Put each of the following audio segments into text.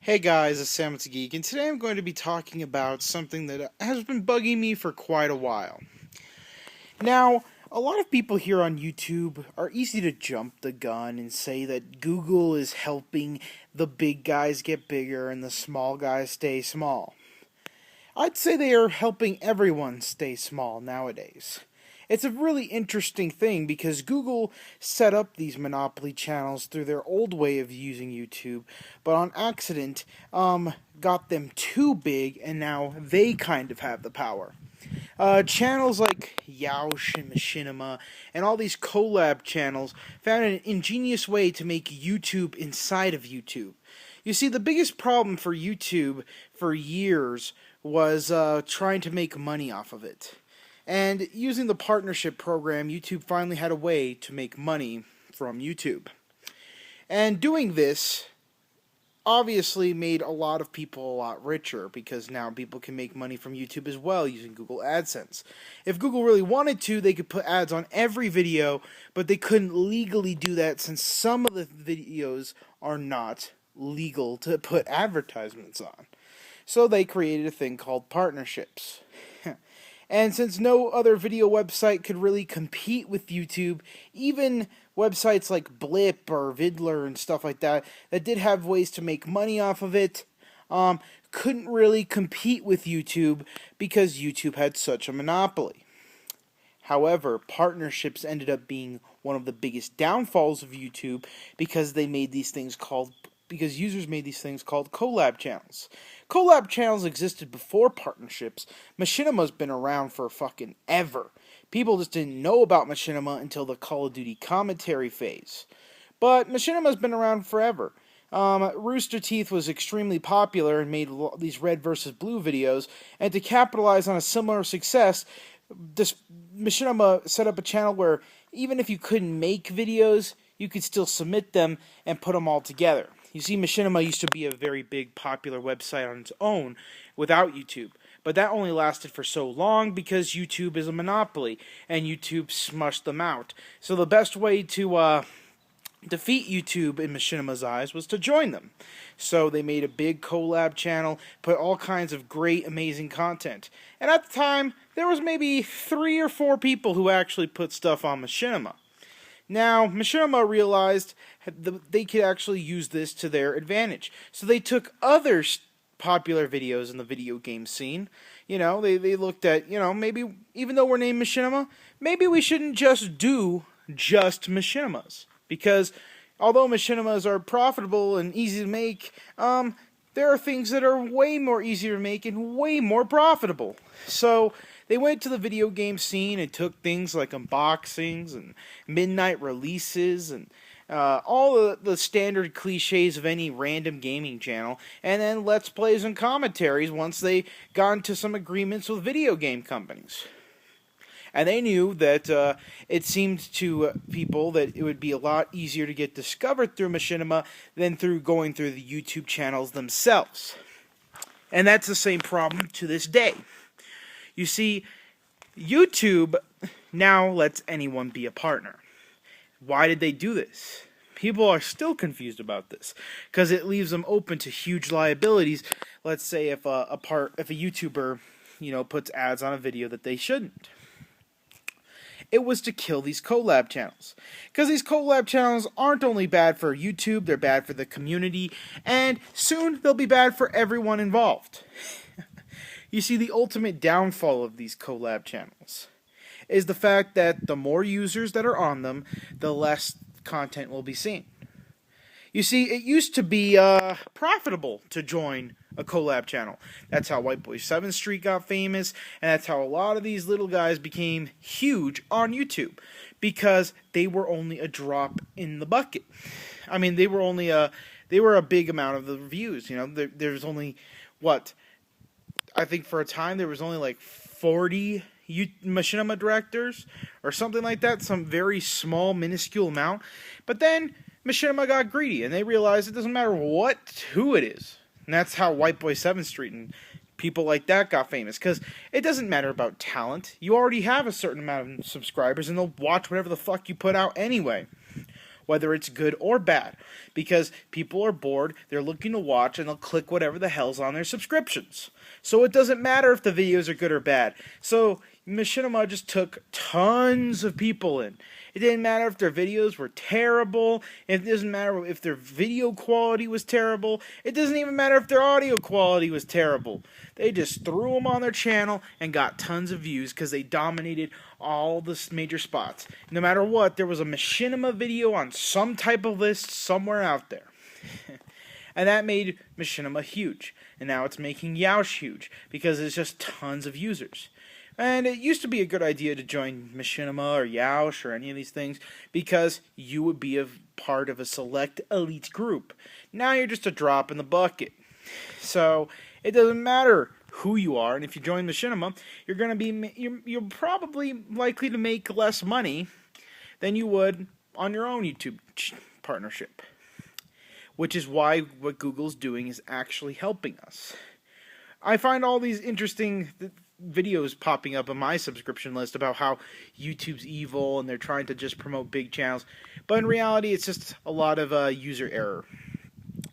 Hey guys, it's Sam it's a Geek, and today I'm going to be talking about something that has been bugging me for quite a while. Now, a lot of people here on YouTube are easy to jump the gun and say that Google is helping the big guys get bigger and the small guys stay small. I'd say they are helping everyone stay small nowadays. It's a really interesting thing because Google set up these monopoly channels through their old way of using YouTube, but on accident, got them too big, and now they kind of have the power. Channels like Yoush and Machinima and all these collab channels found an ingenious way to make YouTube inside of YouTube. You see, the biggest problem for YouTube for years was trying to make money off of it. And using the partnership program, YouTube finally had a way to make money from YouTube. And doing this obviously made a lot of people a lot richer because now people can make money from YouTube as well using Google AdSense. If Google really wanted to, they could put ads on every video, but they couldn't legally do that since some of the videos are not legal to put advertisements on. So they created a thing called partnerships. And since no other video website could really compete with YouTube, even websites like Blip or Vidler and stuff like that, that did have ways to make money off of it, couldn't really compete with YouTube because YouTube had such a monopoly. However, partnerships ended up being one of the biggest downfalls of YouTube because users made these things called collab channels. Collab channels existed before partnerships. Machinima's been around for fucking ever. People just didn't know about Machinima until the Call of Duty commentary phase. But Machinima's been around forever. Rooster Teeth was extremely popular and made these red versus blue videos, and to capitalize on a similar success, Machinima set up a channel where even if you couldn't make videos, you could still submit them and put them all together. You see, Machinima used to be a very big, popular website on its own without YouTube. But that only lasted for so long because YouTube is a monopoly, and YouTube smushed them out. So the best way to defeat YouTube in Machinima's eyes was to join them. So they made a big collab channel, put all kinds of great, amazing content. And at the time, there was maybe 3 or 4 people who actually put stuff on Machinima. Now, Machinima realized that they could actually use this to their advantage. So they took other popular videos in the video game scene. You know, they looked at, maybe even though we're named Machinima, maybe we shouldn't just do just Machinimas. Because although Machinimas are profitable and easy to make, there are things that are way more easier to make and way more profitable. So they went to the video game scene and took things like unboxings and midnight releases and all the standard cliches of any random gaming channel, and then Let's Plays and commentaries once they got into some agreements with video game companies. And they knew that it seemed to people that it would be a lot easier to get discovered through Machinima than through going through the YouTube channels themselves. And that's the same problem to this day. You see, YouTube now lets anyone be a partner. Why did they do this? People are still confused about this because it leaves them open to huge liabilities. Let's say if a YouTuber, puts ads on a video that they shouldn't. It was to kill these collab channels. Because these collab channels aren't only bad for YouTube, they're bad for the community, and soon they'll be bad for everyone involved. You see, the ultimate downfall of these collab channels is the fact that the more users that are on them, the less content will be seen. You see, it used to be profitable to join a collab channel. That's how White Boy 7th Street got famous, and that's how a lot of these little guys became huge on YouTube, because they were only a drop in the bucket. I mean, they were a big amount of the views. There's only, I think for a time there was only like 40 Machinima directors or something like that, some very small, minuscule amount. But then Machinima got greedy, and they realized it doesn't matter who it is. And that's how White Boy 7th Street and people like that got famous, because it doesn't matter about talent. You already have a certain amount of subscribers, and they'll watch whatever the fuck you put out anyway, whether it's good or bad, because people are bored, they're looking to watch, and they'll click whatever the hell's on their subscriptions. So it doesn't matter if the videos are good or bad. So Machinima just took tons of people in. It didn't matter if their videos were terrible. It doesn't matter if their video quality was terrible. It doesn't even matter if their audio quality was terrible. They just threw them on their channel and got tons of views because they dominated all the major spots. No matter what, there was a Machinima video on some type of list somewhere out there. And that made Machinima huge. And now it's making Yoush huge because there's just tons of users. And it used to be a good idea to join Machinima or Yoush or any of these things because you would be a part of a select elite group. Now you're just a drop in the bucket. So it doesn't matter who you are, and if you join Machinima, you're probably likely to make less money than you would on your own YouTube partnership. Which is why what Google's doing is actually helping us. I find all these interesting videos popping up on my subscription list about how YouTube's evil and they're trying to just promote big channels. But in reality, it's just a lot of user error.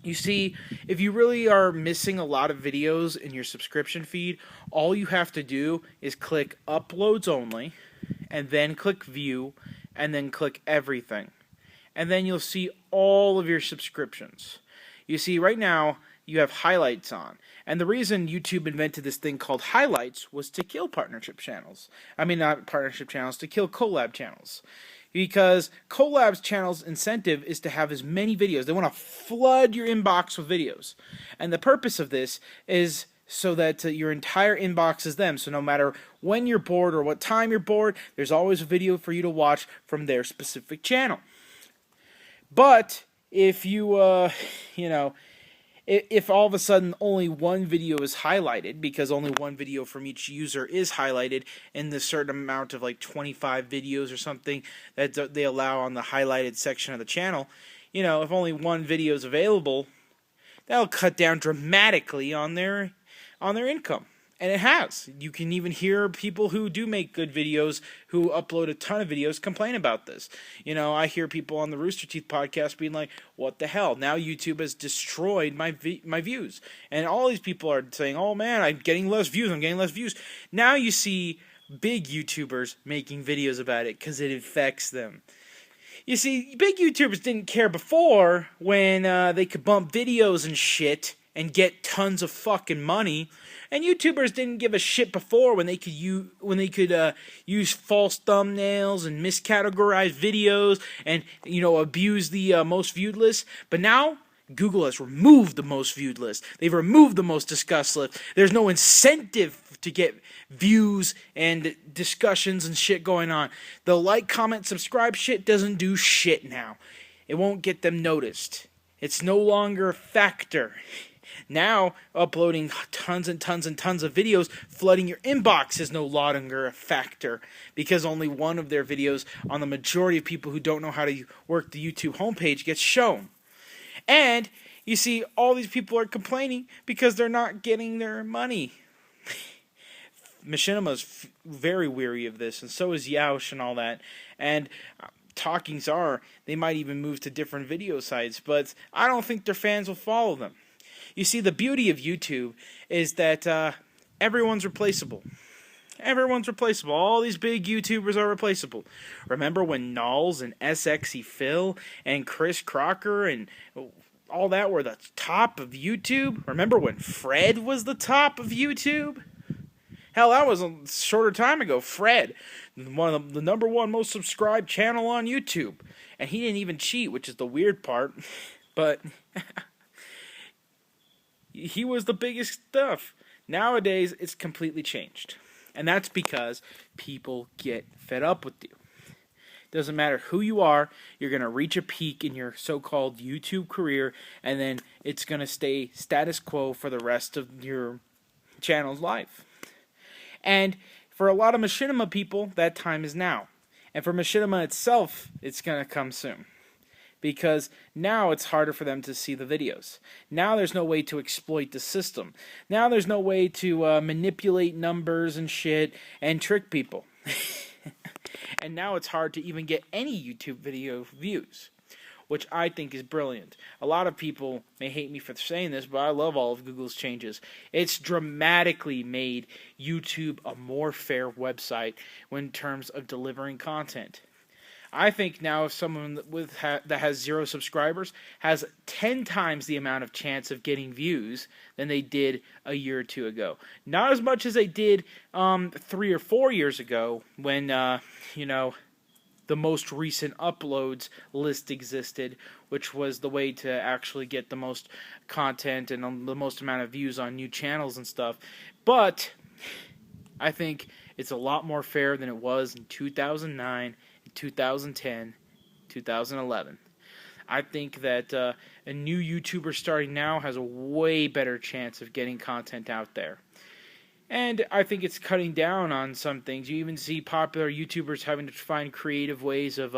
You see, if you really are missing a lot of videos in your subscription feed, all you have to do is click Uploads Only, and then click View, and then click Everything. And then you'll see all of your subscriptions. You see, right now, you have highlights on. And the reason YouTube invented this thing called highlights was to kill partnership channels. I mean, not partnership channels, to kill collab channels. Because collab's channel's incentive is to have as many videos. They want to flood your inbox with videos. And the purpose of this is so that your entire inbox is them. So no matter when you're bored or what time you're bored, there's always a video for you to watch from their specific channel. But if you, if all of a sudden only one video is highlighted, because only one video from each user is highlighted in the certain amount of like 25 videos or something that they allow on the highlighted section of the channel, if only one video is available, that'll cut down dramatically on their income. And it has. You can even hear people who do make good videos, who upload a ton of videos, complain about this. I hear people on the Rooster Teeth podcast being like, what the hell? Now YouTube has destroyed my views. And all these people are saying, oh man, I'm getting less views. Now you see big YouTubers making videos about it because it affects them. You see, big YouTubers didn't care before when they could bump videos and shit and get tons of fucking money. And YouTubers didn't give a shit before when they could use false thumbnails and miscategorize videos and abuse the most viewed list. But now Google has removed the most viewed list. They've removed the most discussed list. There's no incentive to get views and discussions and shit going on. The like, comment, subscribe shit doesn't do shit now. It won't get them noticed. It's no longer a factor. Now, uploading tons and tons and tons of videos, flooding your inbox is no longer a factor because only one of their videos on the majority of people who don't know how to work the YouTube homepage gets shown. And, you see, all these people are complaining because they're not getting their money. Machinima's very weary of this, and so is Yoush and all that. And talkings are, they might even move to different video sites, but I don't think their fans will follow them. You see, the beauty of YouTube is that everyone's replaceable. Everyone's replaceable. All these big YouTubers are replaceable. Remember when Knowles and SXE Phil and Chris Crocker and all that were the top of YouTube? Remember when Fred was the top of YouTube? Hell, that was a shorter time ago. Fred, one of the number one most subscribed channel on YouTube. And he didn't even cheat, which is the weird part. But he was the biggest stuff. Nowadays, it's completely changed. And that's because people get fed up with you. Doesn't matter who you are, you're going to reach a peak in your so-called YouTube career, and then it's going to stay status quo for the rest of your channel's life. And for a lot of Machinima people, that time is now. And for Machinima itself, it's going to come soon. Because now it's harder for them to see the videos. Now there's no way to exploit the system. Now there's no way to manipulate numbers and shit and trick people. And now it's hard to even get any YouTube video views. which I think is brilliant. A lot of people may hate me for saying this, but I love all of Google's changes. It's dramatically made YouTube a more fair website in terms of delivering content. I think now if someone that has 0 subscribers has 10 times the amount of chance of getting views than they did a year or 2 ago. Not as much as they did 3 or 4 years ago when, the most recent uploads list existed, which was the way to actually get the most content and the most amount of views on new channels and stuff. But I think it's a lot more fair than it was in 2009, 2010, 2011. I think that a new YouTuber starting now has a way better chance of getting content out there. And I think it's cutting down on some things. You even see popular YouTubers having to find creative ways of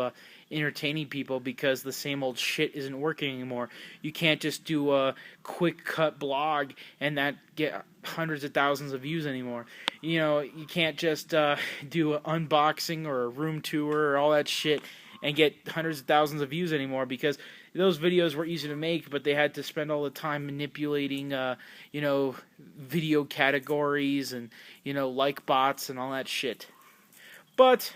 entertaining people because the same old shit isn't working anymore. You can't just do a quick cut blog and that get hundreds of thousands of views anymore. You can't just do an unboxing or a room tour or all that shit and get hundreds of thousands of views anymore because those videos were easy to make, but they had to spend all the time manipulating, video categories and, like bots and all that shit. But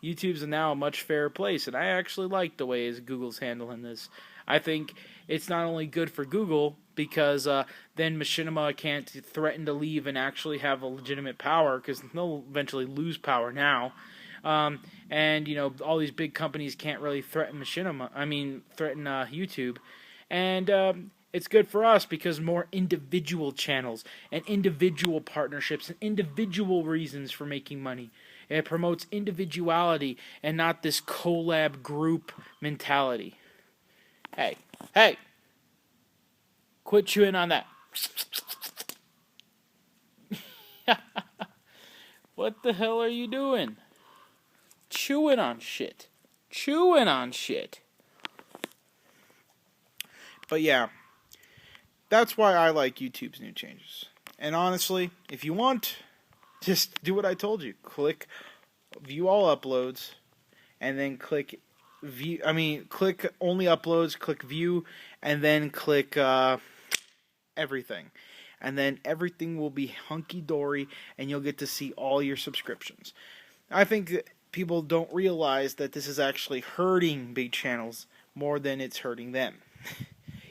YouTube's now a much fairer place, and I actually like the way Google's handling this. I think it's not only good for Google, because then Machinima can't threaten to leave and actually have a legitimate power, because they'll eventually lose power now. And all these big companies can't really threaten YouTube. And it's good for us because more individual channels and individual partnerships and individual reasons for making money. It promotes individuality and not this collab group mentality. Hey, quit chewing on that. What the hell are you doing? Chewing on shit. But yeah, that's why I like YouTube's new changes. And honestly, if you want, just do what I told you. Click view all uploads, and then click click only uploads, click view, and then click everything. And then everything will be hunky-dory, and you'll get to see all your subscriptions. I think that people don't realize that this is actually hurting big channels more than it's hurting them.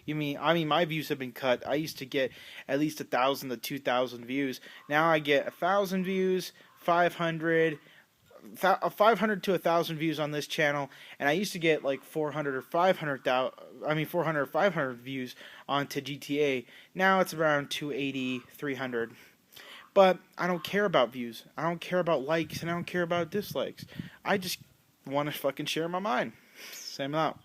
My views have been cut. I used to get at least 1,000 to 2,000 views. Now I get 1,000 views, 500 to 1,000 views on this channel, and I used to get like 400 or 500 views onto GTA. Now it's around 280, 300. But I don't care about views. I don't care about likes, and I don't care about dislikes. I just want to fucking share my mind. Same out.